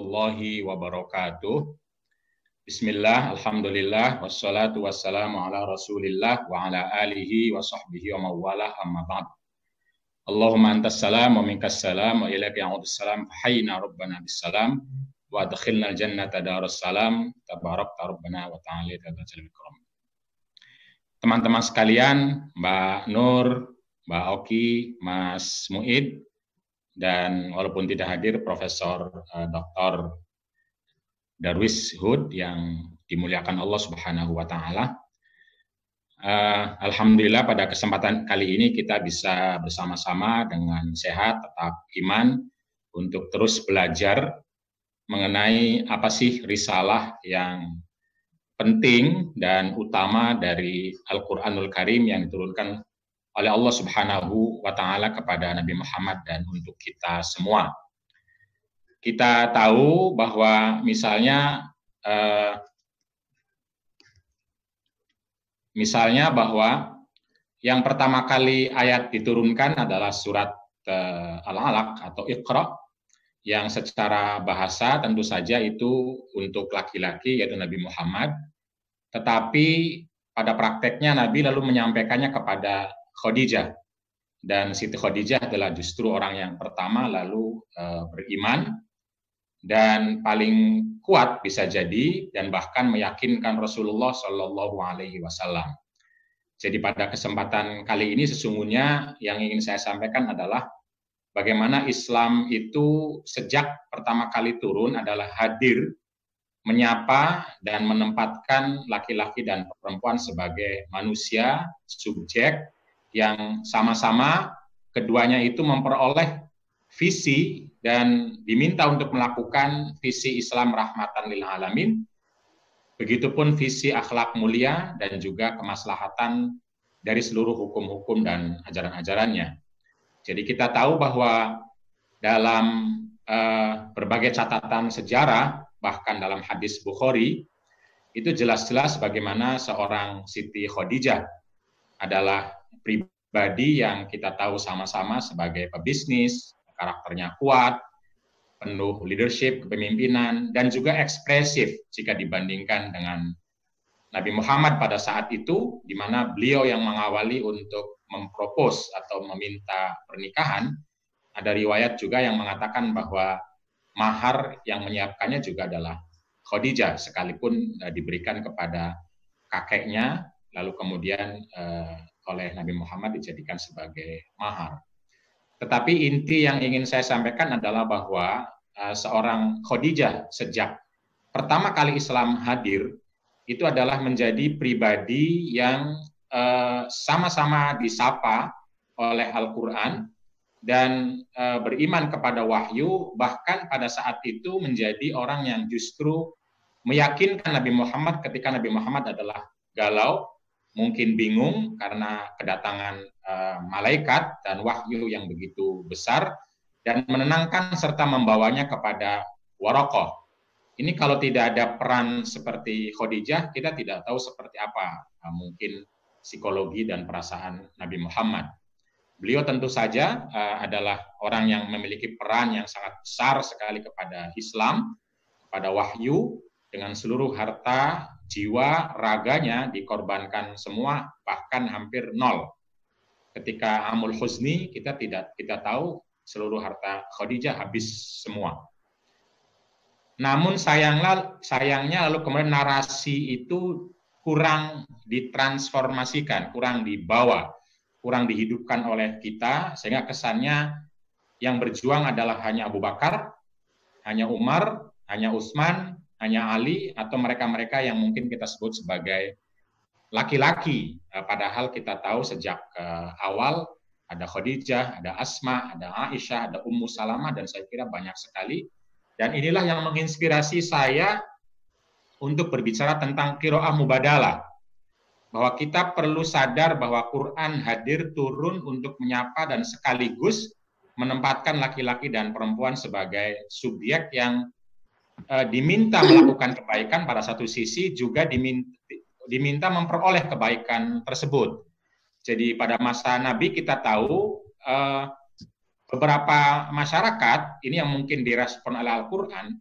warahmatullahi wabarakatuh. Bismillah, alhamdulillah, wassalatu wassalamu ala rasulillah wa ala alihi wa sahbihi wa mawalah amma ba'd. Allahumma antas salam wa minkas salam wa ilaika ya'udus salam fahayyina rabbana bissalam wa adkhilna al-jannata darus salam tabarakta rabbana wa ta'ala tadzal bikram. Teman-teman sekalian, Mbak Nur, Mbak Oki, Mas Muid, dan walaupun tidak hadir Profesor Dr. Darwis Hud yang dimuliakan Allah Subhanahu wa taala. Alhamdulillah pada kesempatan kali ini kita bisa bersama-sama dengan sehat, tetap iman untuk terus belajar mengenai apa sih risalah yang penting dan utama dari Al-Qur'anul Karim yang diturunkan oleh Allah Subhanahu wa taala kepada Nabi Muhammad dan untuk kita semua. Kita tahu bahwa misalnya bahwa yang pertama kali ayat diturunkan adalah surat Al-Alaq atau Iqra, yang secara bahasa tentu saja itu untuk laki-laki yaitu Nabi Muhammad, tetapi pada prakteknya Nabi lalu menyampaikannya kepada Khadijah, dan Siti Khadijah adalah justru orang yang pertama lalu beriman dan paling kuat bisa jadi dan bahkan meyakinkan Rasulullah Shallallahu Alaihi Wasallam. Jadi pada kesempatan kali ini sesungguhnya yang ingin saya sampaikan adalah bagaimana Islam itu sejak pertama kali turun adalah hadir menyapa dan menempatkan laki-laki dan perempuan sebagai manusia, subjek yang sama-sama keduanya itu memperoleh visi dan diminta untuk melakukan visi Islam rahmatan lil alamin, begitupun visi akhlak mulia dan juga kemaslahatan dari seluruh hukum-hukum dan ajaran-ajarannya. Jadi kita tahu bahwa dalam berbagai catatan sejarah, bahkan dalam hadis Bukhari, itu jelas-jelas bagaimana seorang Siti Khadijah adalah pribadi yang kita tahu sama-sama sebagai pebisnis, karakternya kuat, penuh leadership, kepemimpinan, dan juga ekspresif jika dibandingkan dengan Nabi Muhammad pada saat itu, di mana beliau yang mengawali untuk mempropos atau meminta pernikahan. Ada riwayat juga yang mengatakan bahwa mahar yang menyiapkannya juga adalah Khadijah, sekalipun diberikan kepada kakeknya, lalu kemudian oleh Nabi Muhammad dijadikan sebagai mahar. Tetapi inti yang ingin saya sampaikan adalah bahwa seorang Khadijah sejak pertama kali Islam hadir itu adalah menjadi pribadi yang sama-sama disapa oleh Al-Quran dan beriman kepada wahyu, bahkan pada saat itu menjadi orang yang justru meyakinkan Nabi Muhammad ketika Nabi Muhammad adalah galau, mungkin bingung karena kedatangan malaikat dan wahyu yang begitu besar, dan menenangkan serta membawanya kepada Waraqah. Ini kalau tidak ada peran seperti Khadijah, kita tidak tahu seperti apa mungkin psikologi dan perasaan Nabi Muhammad. Beliau tentu saja adalah orang yang memiliki peran yang sangat besar sekali kepada Islam, kepada wahyu, dengan seluruh harta, jiwa, raganya dikorbankan semua, bahkan hampir nol. Ketika Amul Huzni, kita tahu seluruh harta Khadijah habis semua. Namun sayangnya lalu kemudian narasi itu kurang ditransformasikan, kurang dibawa, kurang dihidupkan oleh kita, sehingga kesannya yang berjuang adalah hanya Abu Bakar, hanya Umar, hanya Utsman, hanya Ali, atau mereka-mereka yang mungkin kita sebut sebagai laki-laki. Padahal kita tahu sejak awal ada Khadijah, ada Asma, ada Aisyah, ada Ummu Salamah, dan saya kira banyak sekali. Dan inilah yang menginspirasi saya untuk berbicara tentang qiraah mubadalah. Bahwa kita perlu sadar bahwa Quran hadir turun untuk menyapa dan sekaligus menempatkan laki-laki dan perempuan sebagai subjek yang diminta melakukan kebaikan pada satu sisi, juga diminta memperoleh kebaikan tersebut. Jadi pada masa Nabi kita tahu beberapa masyarakat, ini yang mungkin direspon oleh Al-Quran,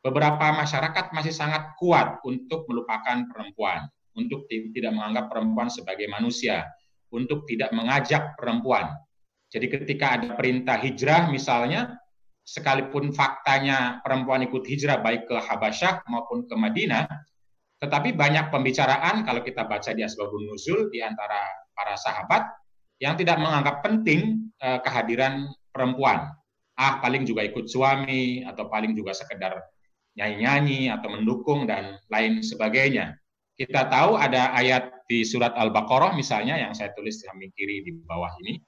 beberapa masyarakat masih sangat kuat untuk melupakan perempuan, untuk tidak menganggap perempuan sebagai manusia, untuk tidak mengajak perempuan. Jadi ketika ada perintah hijrah misalnya, sekalipun faktanya perempuan ikut hijrah baik ke Habasyah maupun ke Madinah, tetapi banyak pembicaraan kalau kita baca di Asbabun Nuzul di antara para sahabat yang tidak menganggap penting kehadiran perempuan. Paling juga ikut suami, atau paling juga sekedar nyanyi-nyanyi atau mendukung dan lain sebagainya. Kita tahu ada ayat di surat Al-Baqarah misalnya yang saya tulis di samping kiri di bawah ini.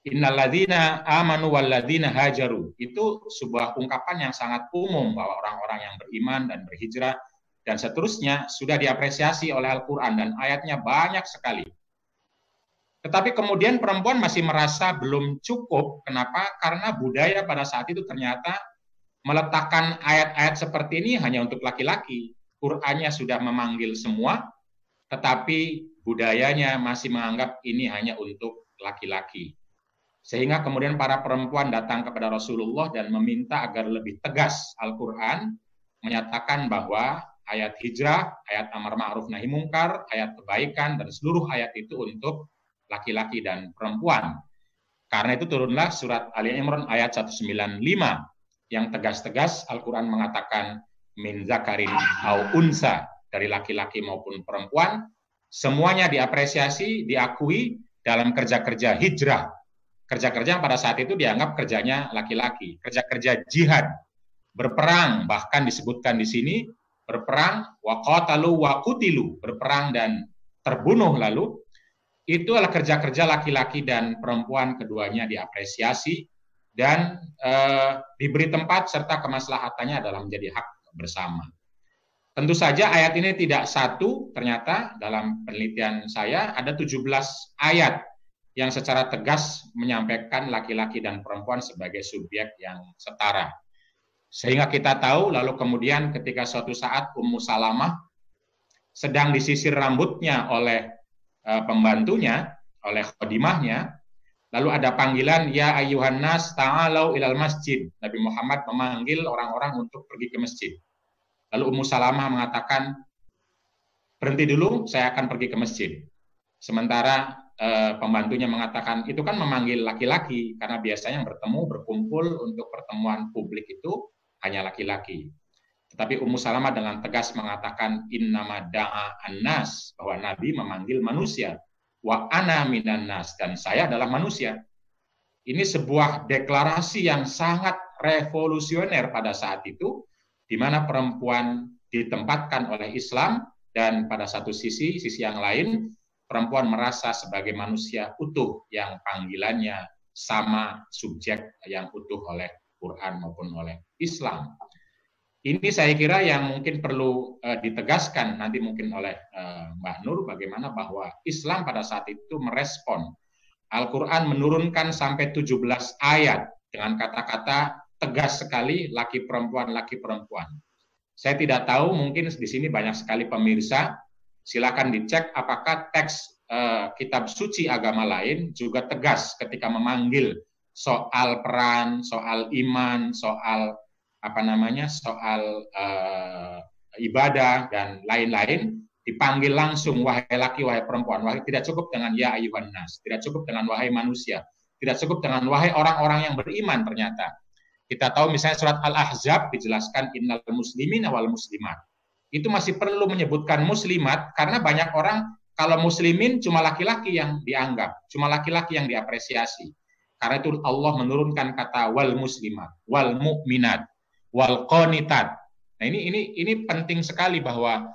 Innalladzina amanu walladzina hajaru. Itu sebuah ungkapan yang sangat umum bahwa orang-orang yang beriman dan berhijrah dan seterusnya sudah diapresiasi oleh Al-Quran dan ayatnya banyak sekali. Tetapi kemudian perempuan masih merasa belum cukup. Kenapa? Karena budaya pada saat itu ternyata meletakkan ayat-ayat seperti ini hanya untuk laki-laki. Qur'annya sudah memanggil semua, tetapi budayanya masih menganggap ini hanya untuk laki-laki. Sehingga kemudian para perempuan datang kepada Rasulullah dan meminta agar lebih tegas Al-Quran, menyatakan bahwa ayat hijrah, ayat amar ma'ruf nahi mungkar, ayat kebaikan, dan seluruh ayat itu untuk laki-laki dan perempuan. Karena itu turunlah surat Ali Imran ayat 195, yang tegas-tegas Al-Quran mengatakan min zakarin au unsa, dari laki-laki maupun perempuan, semuanya diapresiasi, diakui dalam kerja-kerja hijrah. Kerja-kerja yang pada saat itu dianggap kerjanya laki-laki, kerja-kerja jihad, berperang, bahkan disebutkan di sini berperang, waqatalu waqutilu, berperang dan terbunuh lalu, itu adalah kerja-kerja laki-laki dan perempuan, keduanya diapresiasi dan diberi tempat serta kemaslahatannya adalah menjadi hak bersama. Tentu saja ayat ini tidak satu, ternyata dalam penelitian saya ada 17 ayat yang secara tegas menyampaikan laki-laki dan perempuan sebagai subjek yang setara. Sehingga kita tahu, lalu kemudian ketika suatu saat Ummu Salamah sedang disisir rambutnya oleh pembantunya, oleh khodimahnya, lalu ada panggilan, ya ayyuhan nas ta'alau ilal masjid. Nabi Muhammad memanggil orang-orang untuk pergi ke masjid. Lalu Ummu Salamah mengatakan, berhenti dulu, saya akan pergi ke masjid. Sementara pembantunya mengatakan, itu kan memanggil laki-laki, karena biasanya yang bertemu, berkumpul untuk pertemuan publik itu hanya laki-laki. Tetapi Ummu Salamah dengan tegas mengatakan, innama da'a an-nas, bahwa Nabi memanggil manusia. Wa ana minan nas, dan saya adalah manusia. Ini sebuah deklarasi yang sangat revolusioner pada saat itu, di mana perempuan ditempatkan oleh Islam, dan pada satu sisi yang lain, perempuan merasa sebagai manusia utuh yang panggilannya sama subjek yang utuh oleh Quran maupun oleh Islam. Ini saya kira yang mungkin perlu ditegaskan nanti mungkin oleh Mbak Nur, bagaimana bahwa Islam pada saat itu merespon. Al-Quran menurunkan sampai 17 ayat dengan kata-kata tegas sekali, laki perempuan, laki perempuan. Saya tidak tahu, mungkin di sini banyak sekali pemirsa, silakan dicek apakah teks kitab suci agama lain juga tegas ketika memanggil soal peran, soal iman, soal soal ibadah dan lain-lain, dipanggil langsung wahai laki, wahai perempuan. Wahai, tidak cukup dengan ya ayyuhan nas, tidak cukup dengan wahai manusia, tidak cukup dengan wahai orang-orang yang beriman. Ternyata kita tahu misalnya surat Al-Ahzab dijelaskan innal muslimina wal muslimat. Itu masih perlu menyebutkan muslimat karena banyak orang kalau muslimin cuma laki-laki yang dianggap, cuma laki-laki yang diapresiasi. Karena itu Allah menurunkan kata wal muslimat, wal mu'minat, wal qanitat. Nah, ini penting sekali bahwa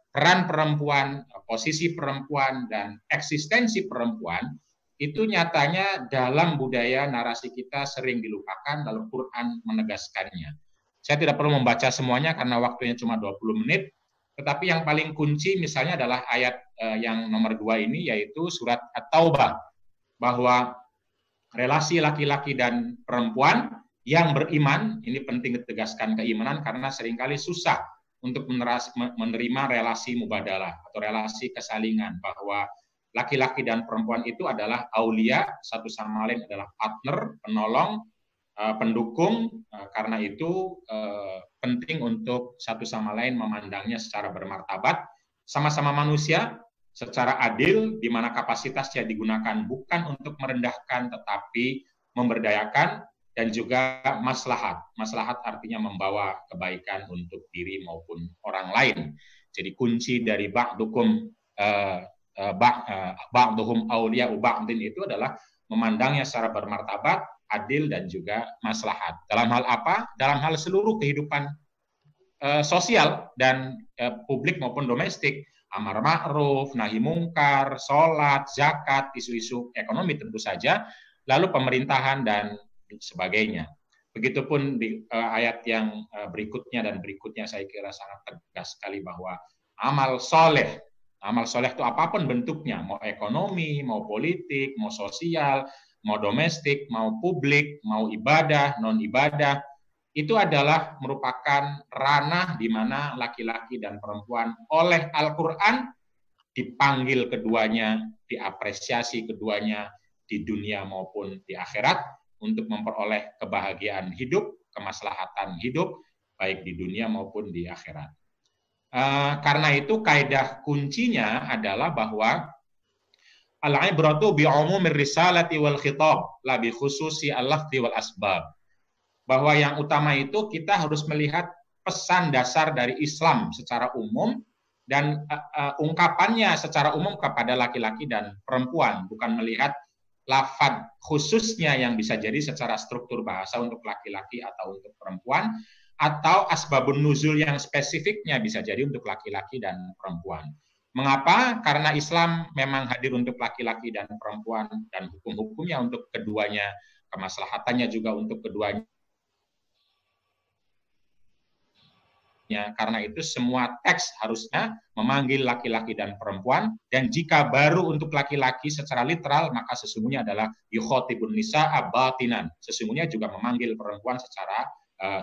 peran perempuan, posisi perempuan dan eksistensi perempuan itu nyatanya dalam budaya narasi kita sering dilupakan, lalu Quran menegaskannya. Saya tidak perlu membaca semuanya karena waktunya cuma 20 menit, tetapi yang paling kunci misalnya adalah ayat yang nomor 2 ini, yaitu surat At-Taubah, bahwa relasi laki-laki dan perempuan yang beriman, ini penting ditegaskan keimanan karena seringkali susah untuk menerima relasi mubadalah atau relasi kesalingan, bahwa laki-laki dan perempuan itu adalah aulia, satu sama lain adalah partner, penolong, pendukung. Karena itu penting untuk satu sama lain memandangnya secara bermartabat, sama-sama manusia, secara adil, di mana kapasitasnya digunakan bukan untuk merendahkan, tetapi memberdayakan, dan juga maslahat. Maslahat artinya membawa kebaikan untuk diri maupun orang lain. Jadi kunci dari ba'dukum ba'duhum awliya'u ba'din itu adalah memandangnya secara bermartabat, adil, dan juga maslahat. Dalam hal apa? Dalam hal seluruh kehidupan sosial dan publik maupun domestik. Amar ma'ruf, nahi mungkar, sholat, zakat, isu-isu ekonomi tentu saja, lalu pemerintahan dan sebagainya. Begitupun di ayat yang berikutnya dan berikutnya, saya kira sangat tegas sekali bahwa amal soleh itu apapun bentuknya, mau ekonomi, mau politik, mau sosial, mau domestik, mau publik, mau ibadah, non ibadah, itu adalah merupakan ranah di mana laki-laki dan perempuan oleh Al-Quran dipanggil keduanya, diapresiasi keduanya di dunia maupun di akhirat untuk memperoleh kebahagiaan hidup, kemaslahatan hidup, baik di dunia maupun di akhirat. Karena itu kaidah kuncinya adalah bahwa al-ibratu bi'umumir risalati wal khitab, la bi khususi al-lafzi wal asbab. Bahwa yang utama itu kita harus melihat pesan dasar dari Islam secara umum dan ungkapannya secara umum kepada laki-laki dan perempuan, bukan melihat lafaz khususnya yang bisa jadi secara struktur bahasa untuk laki-laki atau untuk perempuan, atau asbabun nuzul yang spesifiknya bisa jadi untuk laki-laki dan perempuan. Mengapa? Karena Islam memang hadir untuk laki-laki dan perempuan, dan hukum-hukumnya untuk keduanya, kemaslahatannya juga untuk keduanya. Karena itu semua teks harusnya memanggil laki-laki dan perempuan, dan jika baru untuk laki-laki secara literal, maka sesungguhnya adalah yukhotibun nisa'a batinan, sesungguhnya juga memanggil perempuan secara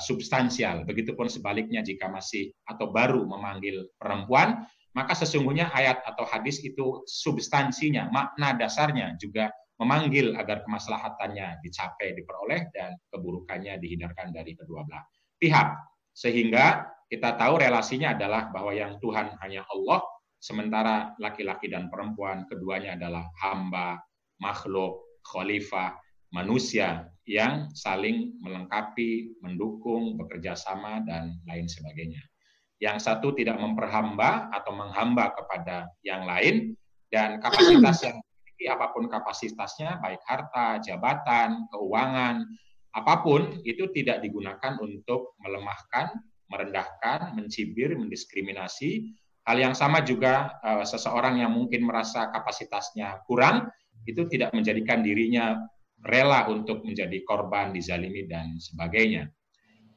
substansial. Begitupun sebaliknya, jika masih atau baru memanggil perempuan, maka sesungguhnya ayat atau hadis itu substansinya, makna dasarnya juga memanggil agar kemaslahatannya dicapai, diperoleh, dan keburukannya dihindarkan dari kedua belah pihak. Sehingga kita tahu relasinya adalah bahwa yang Tuhan hanya Allah, sementara laki-laki dan perempuan keduanya adalah hamba, makhluk, khalifah, manusia yang saling melengkapi, mendukung, bekerja sama, dan lain sebagainya. Yang satu tidak memperhamba atau menghamba kepada yang lain, dan kapasitas yang dimiliki, apapun kapasitasnya, baik harta, jabatan, keuangan, apapun, itu tidak digunakan untuk melemahkan, merendahkan, mencibir, mendiskriminasi. Hal yang sama juga seseorang yang mungkin merasa kapasitasnya kurang, itu tidak menjadikan dirinya rela untuk menjadi korban, dizalimi, dan sebagainya.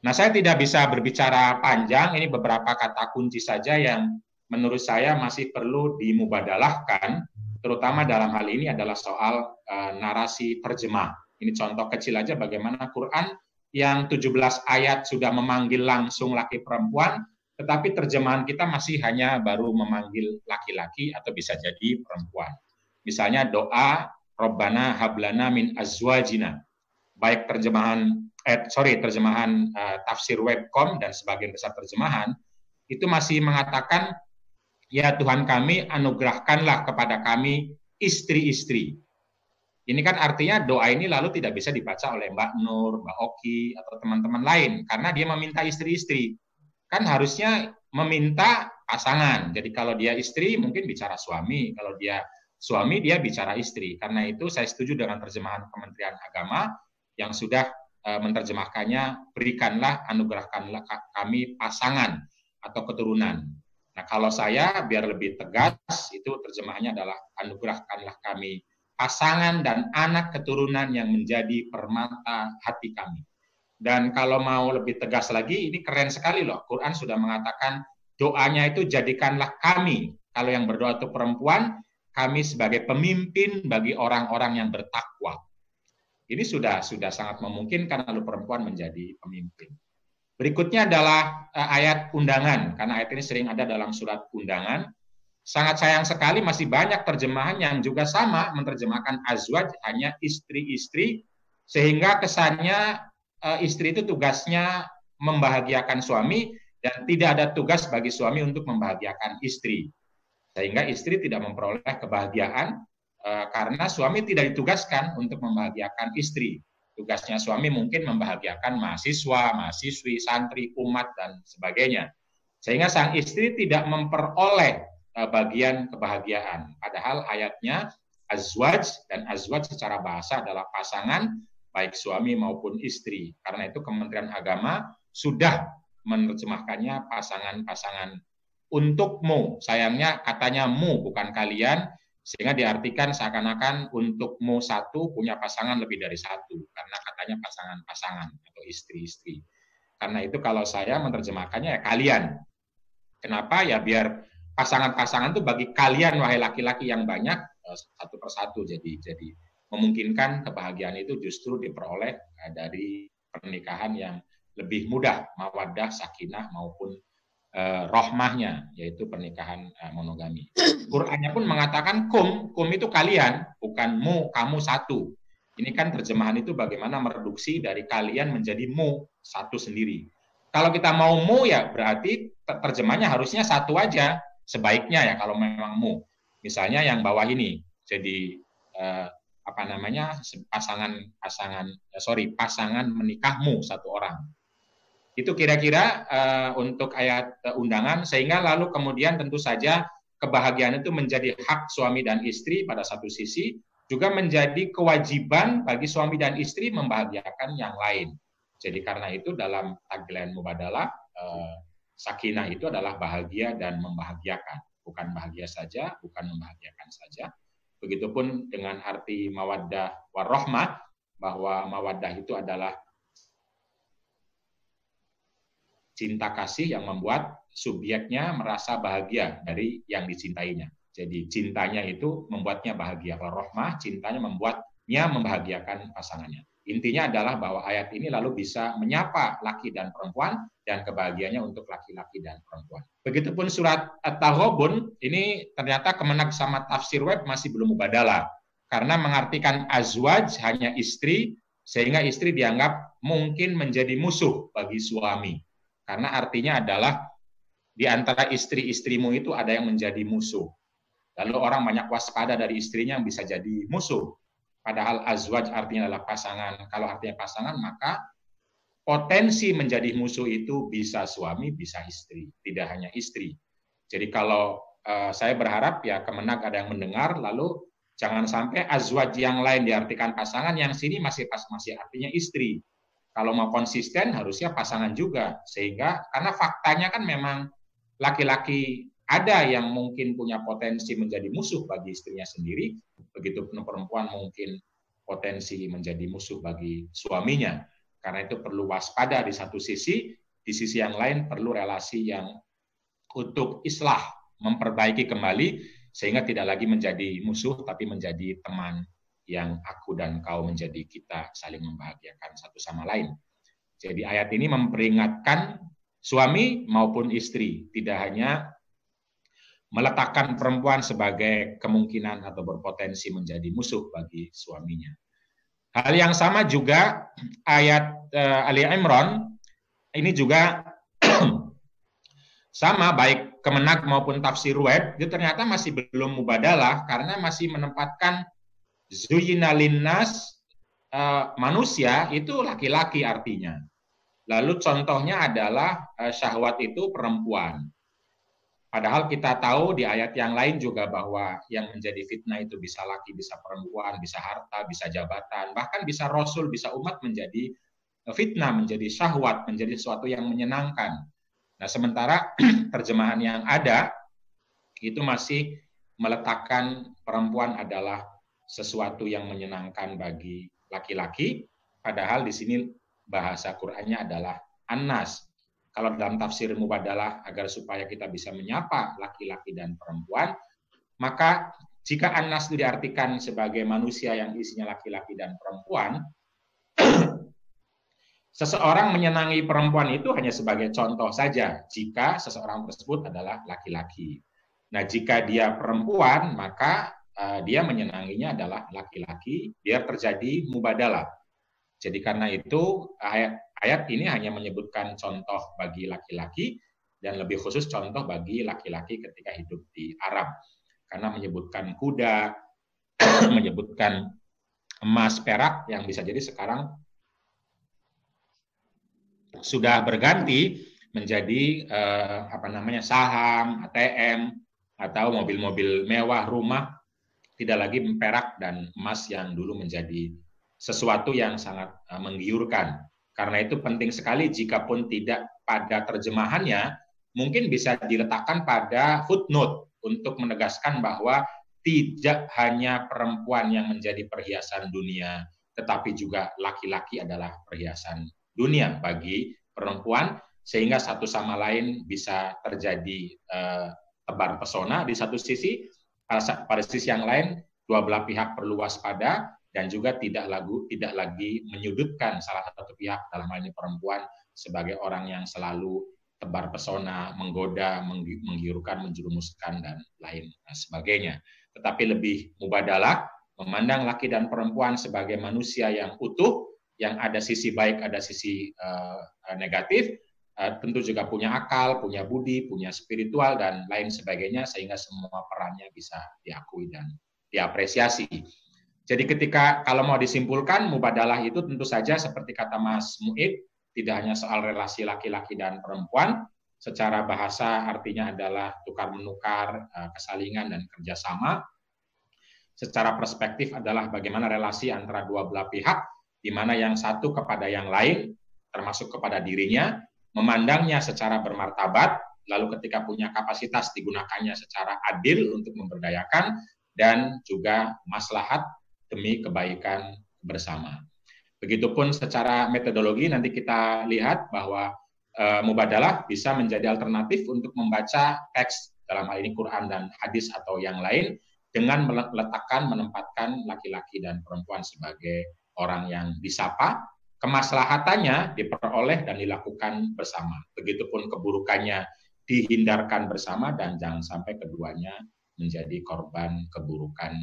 Nah, saya tidak bisa berbicara panjang, ini beberapa kata kunci saja yang menurut saya masih perlu dimubadalahkan, terutama dalam hal ini adalah soal narasi terjemah. Ini contoh kecil aja bagaimana Quran yang 17 ayat sudah memanggil langsung laki perempuan, tetapi terjemahan kita masih hanya baru memanggil laki-laki atau bisa jadi perempuan. Misalnya doa Rabbana hablana min azwajina. Baik terjemahan tafsir Webcom dan sebagian besar terjemahan itu masih mengatakan, ya Tuhan kami, anugerahkanlah kepada kami istri-istri. Ini kan artinya doa ini lalu tidak bisa dibaca oleh Mbak Nur, Mbak Oki, atau teman-teman lain, karena dia meminta istri-istri. Kan harusnya meminta pasangan. Jadi kalau dia istri mungkin bicara suami, kalau dia suami dia bicara istri. Karena itu saya setuju dengan terjemahan Kementerian Agama yang sudah menerjemahkannya, berikanlah, anugerahkanlah kami pasangan atau keturunan. Nah, kalau saya biar lebih tegas, itu terjemahannya adalah anugerahkanlah kami pasangan dan anak keturunan yang menjadi permata hati kami. Dan kalau mau lebih tegas lagi, ini keren sekali loh. Quran sudah mengatakan doanya itu jadikanlah kami, kalau yang berdoa itu perempuan, kami sebagai pemimpin bagi orang-orang yang bertakwa. Ini sudah sangat memungkinkan lalu perempuan menjadi pemimpin. Berikutnya adalah ayat undangan, karena ayat ini sering ada dalam surat undangan. Sangat sayang sekali masih banyak terjemahan yang juga sama menerjemahkan azwaj hanya istri-istri, sehingga kesannya istri itu tugasnya membahagiakan suami dan tidak ada tugas bagi suami untuk membahagiakan istri. Sehingga istri tidak memperoleh kebahagiaan karena suami tidak ditugaskan untuk membahagiakan istri. Tugasnya suami mungkin membahagiakan mahasiswa, mahasiswi, santri, umat, dan sebagainya. Sehingga sang istri tidak memperoleh bagian kebahagiaan. Padahal ayatnya azwaj, dan azwaj secara bahasa adalah pasangan, baik suami maupun istri. Karena itu Kementerian Agama sudah menerjemahkannya pasangan-pasangan untukmu. Sayangnya katanya mu, bukan kalian, sehingga diartikan seakan-akan untukmu satu punya pasangan lebih dari satu, karena katanya pasangan-pasangan atau istri-istri. Karena itu kalau saya menerjemahkannya ya kalian. Kenapa? Ya biar pasangan-pasangan itu bagi kalian, wahai laki-laki yang banyak, satu persatu. Jadi memungkinkan kebahagiaan itu justru diperoleh dari pernikahan yang lebih mudah, mawaddah, sakinah maupun rohmahnya, yaitu pernikahan monogami. Qur'annya pun mengatakan kum itu kalian, bukan mu, kamu satu. Ini kan terjemahan itu bagaimana mereduksi dari kalian menjadi mu, satu sendiri. Kalau kita mau mu ya berarti terjemahnya harusnya satu aja, sebaiknya ya kalau memang mu. Misalnya yang bawah ini, jadi pasangan menikahmu satu orang. Itu kira-kira untuk ayat undangan, sehingga lalu kemudian tentu saja kebahagiaan itu menjadi hak suami dan istri pada satu sisi, juga menjadi kewajiban bagi suami dan istri membahagiakan yang lain. Jadi karena itu dalam tagline Mubadalah, sakinah itu adalah bahagia dan membahagiakan, bukan bahagia saja, bukan membahagiakan saja. Begitupun dengan arti mawaddah warahmah, bahwa mawaddah itu adalah cinta kasih yang membuat subjeknya merasa bahagia dari yang dicintainya. Jadi cintanya itu membuatnya bahagia. Kalau rahmah, cintanya membuatnya membahagiakan pasangannya. Intinya adalah bahwa ayat ini lalu bisa menyapa laki dan perempuan, dan kebahagiaannya untuk laki-laki dan perempuan. Begitupun surat At-Taghabun, ini ternyata Kemenak sama tafsir web masih belum mubadalah. Karena mengartikan azwaj hanya istri, sehingga istri dianggap mungkin menjadi musuh bagi suami. Karena artinya adalah di antara istri-istrimu itu ada yang menjadi musuh. Lalu orang banyak waspada dari istrinya yang bisa jadi musuh. Padahal azwaj artinya adalah pasangan. Kalau artinya pasangan, maka potensi menjadi musuh itu bisa suami, bisa istri. Tidak hanya istri. Jadi kalau saya berharap ya Kemenak ada yang mendengar, lalu jangan sampai azwaj yang lain diartikan pasangan, yang sini masih artinya istri. Kalau mau konsisten harusnya pasangan juga, sehingga karena faktanya kan memang laki-laki ada yang mungkin punya potensi menjadi musuh bagi istrinya sendiri, begitu perempuan mungkin potensi menjadi musuh bagi suaminya. Karena itu perlu waspada di satu sisi, di sisi yang lain perlu relasi yang untuk islah, memperbaiki kembali sehingga tidak lagi menjadi musuh tapi menjadi teman yang aku dan kau menjadi kita saling membahagiakan satu sama lain. Jadi ayat ini memperingatkan suami maupun istri, tidak hanya meletakkan perempuan sebagai kemungkinan atau berpotensi menjadi musuh bagi suaminya. Hal yang sama juga ayat Ali Imran, ini juga sama, baik Kemenak maupun tafsir web, itu ternyata masih belum mubadalah karena masih menempatkan Zuyina linnas, manusia itu laki-laki artinya. Lalu contohnya adalah syahwat itu perempuan. Padahal kita tahu di ayat yang lain juga bahwa yang menjadi fitnah itu bisa laki, bisa perempuan, bisa harta, bisa jabatan, bahkan bisa rasul, bisa umat menjadi fitnah, menjadi syahwat, menjadi sesuatu yang menyenangkan. Nah, sementara terjemahan yang ada itu masih meletakkan perempuan adalah sesuatu yang menyenangkan bagi laki-laki, padahal di sini bahasa Qur'annya adalah annas. Kalau dalam tafsir mubadalah agar supaya kita bisa menyapa laki-laki dan perempuan, maka jika annas itu diartikan sebagai manusia yang isinya laki-laki dan perempuan, seseorang menyenangi perempuan itu hanya sebagai contoh saja jika seseorang tersebut adalah laki-laki. Nah, jika dia perempuan, maka dia menyenanginya adalah laki-laki, biar terjadi mubadalah. Jadi karena itu ayat ini hanya menyebutkan contoh bagi laki-laki dan lebih khusus contoh bagi laki-laki ketika hidup di Arab. Karena menyebutkan kuda, menyebutkan emas, perak yang bisa jadi sekarang sudah berganti menjadi saham, ATM atau mobil-mobil mewah, rumah, tidak lagi perak dan emas yang dulu menjadi sesuatu yang sangat menggiurkan. Karena itu penting sekali jika pun tidak pada terjemahannya, mungkin bisa diletakkan pada footnote untuk menegaskan bahwa tidak hanya perempuan yang menjadi perhiasan dunia, tetapi juga laki-laki adalah perhiasan dunia bagi perempuan, sehingga satu sama lain bisa terjadi tebar pesona di satu sisi, pada sisi yang lain dua belah pihak perlu waspada dan juga tidak lagi menyudutkan salah satu pihak, dalam hal ini perempuan, sebagai orang yang selalu tebar pesona, menggoda, menggiurkan, menjerumuskan dan lain sebagainya. Tetapi lebih mubadalah, memandang laki dan perempuan sebagai manusia yang utuh, yang ada sisi baik, ada sisi negatif, tentu juga punya akal, punya budi, punya spiritual, dan lain sebagainya, sehingga semua perannya bisa diakui dan diapresiasi. Jadi ketika kalau mau disimpulkan, mubadalah itu tentu saja seperti kata Mas Muid, tidak hanya soal relasi laki-laki dan perempuan, secara bahasa artinya adalah tukar-menukar, kesalingan dan kerjasama. Secara perspektif adalah bagaimana relasi antara dua belah pihak, di mana yang satu kepada yang lain, termasuk kepada dirinya, memandangnya secara bermartabat, lalu ketika punya kapasitas digunakannya secara adil untuk memberdayakan, dan juga maslahat demi kebaikan bersama. Begitupun secara metodologi nanti kita lihat bahwa mubadalah bisa menjadi alternatif untuk membaca teks, dalam hal ini Quran dan hadis atau yang lain, dengan menempatkan laki-laki dan perempuan sebagai orang yang disapa, kemaslahatannya diperoleh dan dilakukan bersama. Begitupun keburukannya dihindarkan bersama dan jangan sampai keduanya menjadi korban keburukan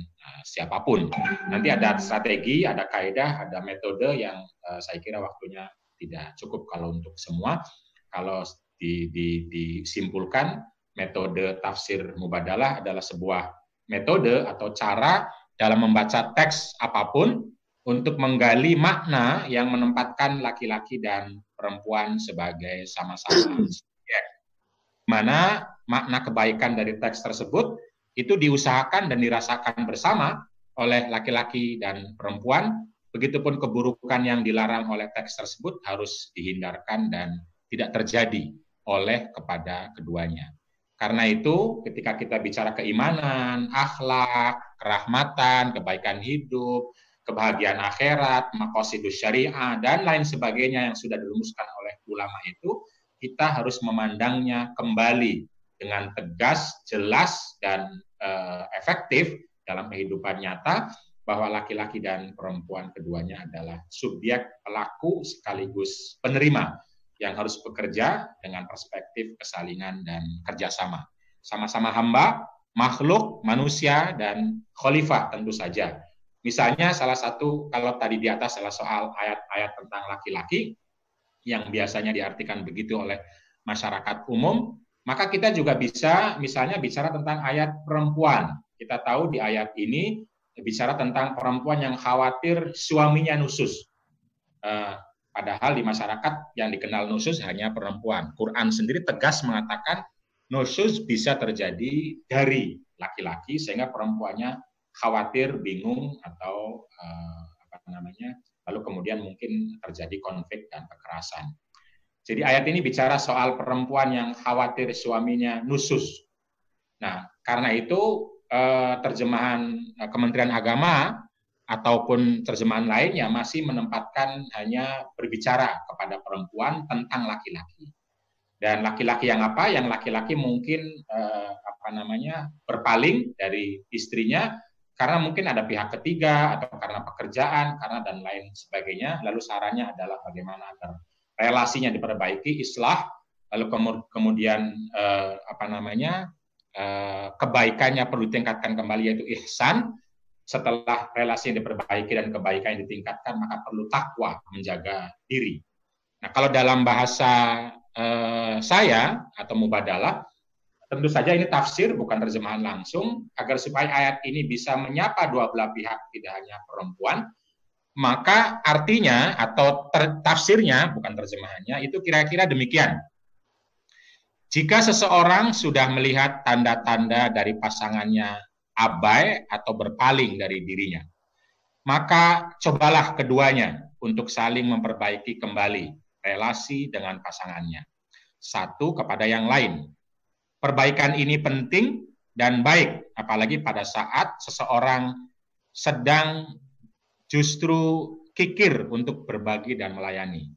siapapun. Nanti ada strategi, ada kaidah, ada metode yang saya kira waktunya tidak cukup kalau untuk semua. Kalau disimpulkan, metode tafsir mubadalah adalah sebuah metode atau cara dalam membaca teks apapun untuk menggali makna yang menempatkan laki-laki dan perempuan sebagai sama-sama subjek. Mana makna kebaikan dari teks tersebut itu diusahakan dan dirasakan bersama oleh laki-laki dan perempuan, begitupun keburukan yang dilarang oleh teks tersebut harus dihindarkan dan tidak terjadi oleh kepada keduanya. Karena itu ketika kita bicara keimanan, akhlak, kerahmatan, kebaikan hidup, kebahagiaan akhirat, maqasidus syariah, dan lain sebagainya yang sudah dirumuskan oleh ulama itu, kita harus memandangnya kembali dengan tegas, jelas, dan efektif dalam kehidupan nyata, bahwa laki-laki dan perempuan keduanya adalah subjek pelaku sekaligus penerima yang harus bekerja dengan perspektif kesalingan dan kerjasama. Sama-sama hamba, makhluk, manusia, dan khalifah tentu saja. Misalnya salah satu, kalau tadi di atas salah soal ayat-ayat tentang laki-laki, yang biasanya diartikan begitu oleh masyarakat umum, maka kita juga bisa misalnya bicara tentang ayat perempuan. Kita tahu di ayat ini bicara tentang perempuan yang khawatir suaminya nusus. Padahal di masyarakat yang dikenal nusus hanya perempuan. Quran sendiri tegas mengatakan nusus bisa terjadi dari laki-laki sehingga perempuannya khawatir, bingung atau lalu kemudian mungkin terjadi konflik dan kekerasan. Jadi ayat ini bicara soal perempuan yang khawatir suaminya nusus. Nah, karena itu terjemahan Kementerian Agama ataupun terjemahan lainnya masih menempatkan hanya berbicara kepada perempuan tentang laki-laki. Dan laki-laki yang apa? Yang laki-laki mungkin berpaling dari istrinya karena mungkin ada pihak ketiga atau karena pekerjaan, karena dan lain sebagainya. Lalu sarannya adalah bagaimana agar relasinya diperbaiki, islah, lalu kemudian kebaikannya perlu ditingkatkan kembali, yaitu ihsan, setelah relasi yang diperbaiki dan kebaikan yang ditingkatkan, maka perlu takwa, menjaga diri. Nah, kalau dalam bahasa saya atau mubadalah, tentu saja ini tafsir, bukan terjemahan langsung, agar supaya ayat ini bisa menyapa dua belah pihak, tidak hanya perempuan, maka artinya atau tafsirnya, bukan terjemahannya, itu kira-kira demikian. Jika seseorang sudah melihat tanda-tanda dari pasangannya abai atau berpaling dari dirinya, maka cobalah keduanya untuk saling memperbaiki kembali relasi dengan pasangannya, satu kepada yang lain. Perbaikan ini penting dan baik, apalagi pada saat seseorang sedang justru kikir untuk berbagi dan melayani.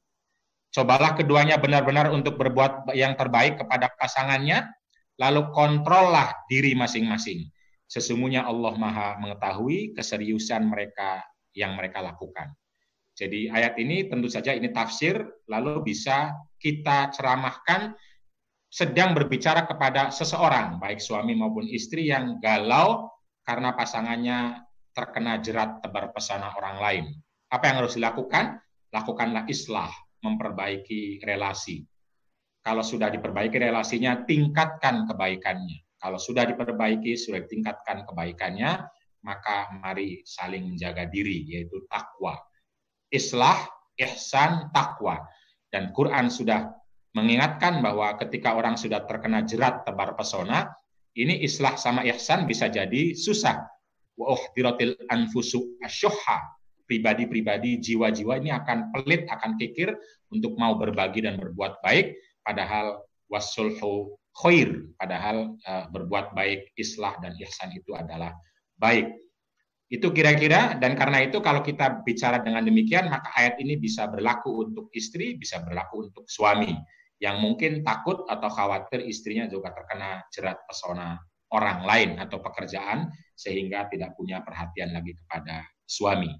Cobalah keduanya benar-benar untuk berbuat yang terbaik kepada pasangannya, lalu kontrollah diri masing-masing. Sesungguhnya Allah Maha mengetahui keseriusan mereka yang mereka lakukan. Jadi ayat ini tentu saja ini tafsir, lalu bisa kita ceramahkan sedang berbicara kepada seseorang, baik suami maupun istri yang galau karena pasangannya terkena jerat tebar pesona orang lain. Apa yang harus dilakukan? Lakukanlah islah, memperbaiki relasi. Kalau sudah diperbaiki relasinya, tingkatkan kebaikannya. Kalau sudah diperbaiki, sudah ditingkatkan kebaikannya, maka mari saling menjaga diri, yaitu takwa. Islah, ihsan, takwa. Dan Quran sudah mengingatkan bahwa ketika orang sudah terkena jerat tebar pesona, ini islah sama ihsan bisa jadi susah. Wa uhdiratil anfusu asyuhha. Pribadi-pribadi, jiwa-jiwa ini akan pelit, akan kikir untuk mau berbagi dan berbuat baik, padahal wasulhu khair, padahal berbuat baik, islah dan ihsan itu adalah baik. Itu kira-kira, dan karena itu kalau kita bicara dengan demikian, maka ayat ini bisa berlaku untuk istri, bisa berlaku untuk suami, yang mungkin takut atau khawatir istrinya juga terkena jerat pesona orang lain atau pekerjaan, sehingga tidak punya perhatian lagi kepada suami.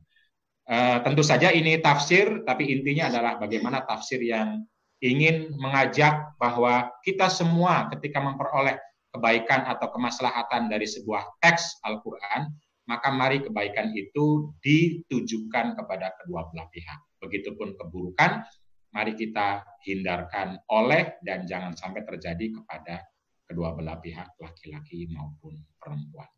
Tentu saja ini tafsir, tapi intinya adalah bagaimana tafsir yang ingin mengajak bahwa kita semua ketika memperoleh kebaikan atau kemaslahatan dari sebuah teks Al-Quran, maka mari kebaikan itu ditujukan kepada kedua belah pihak. Begitupun keburukan, mari kita hindarkan oleh dan jangan sampai terjadi kepada kedua belah pihak, laki-laki maupun perempuan.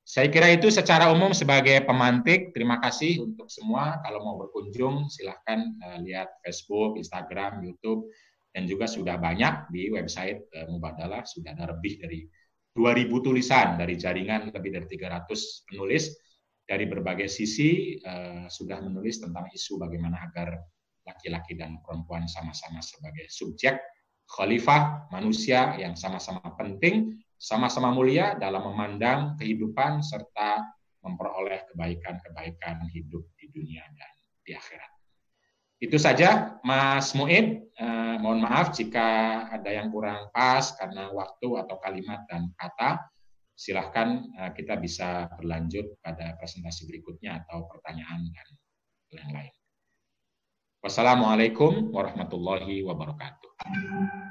Saya kira itu secara umum sebagai pemantik. Terima kasih untuk semua. Kalau mau berkunjung, silahkan lihat Facebook, Instagram, YouTube, dan juga sudah banyak di website Mubadalah. Sudah ada lebih dari 2.000 tulisan dari jaringan lebih dari 300 penulis dari berbagai sisi sudah menulis tentang isu bagaimana agar laki-laki dan perempuan sama-sama sebagai subjek khalifah manusia yang sama-sama penting, sama-sama mulia dalam memandang kehidupan serta memperoleh kebaikan-kebaikan hidup di dunia dan di akhirat. Itu saja, Mas Muid. Mohon maaf jika ada yang kurang pas karena waktu atau kalimat dan kata. Silahkan kita bisa berlanjut pada presentasi berikutnya atau pertanyaan dan yang lain. Wassalamualaikum warahmatullahi wabarakatuh.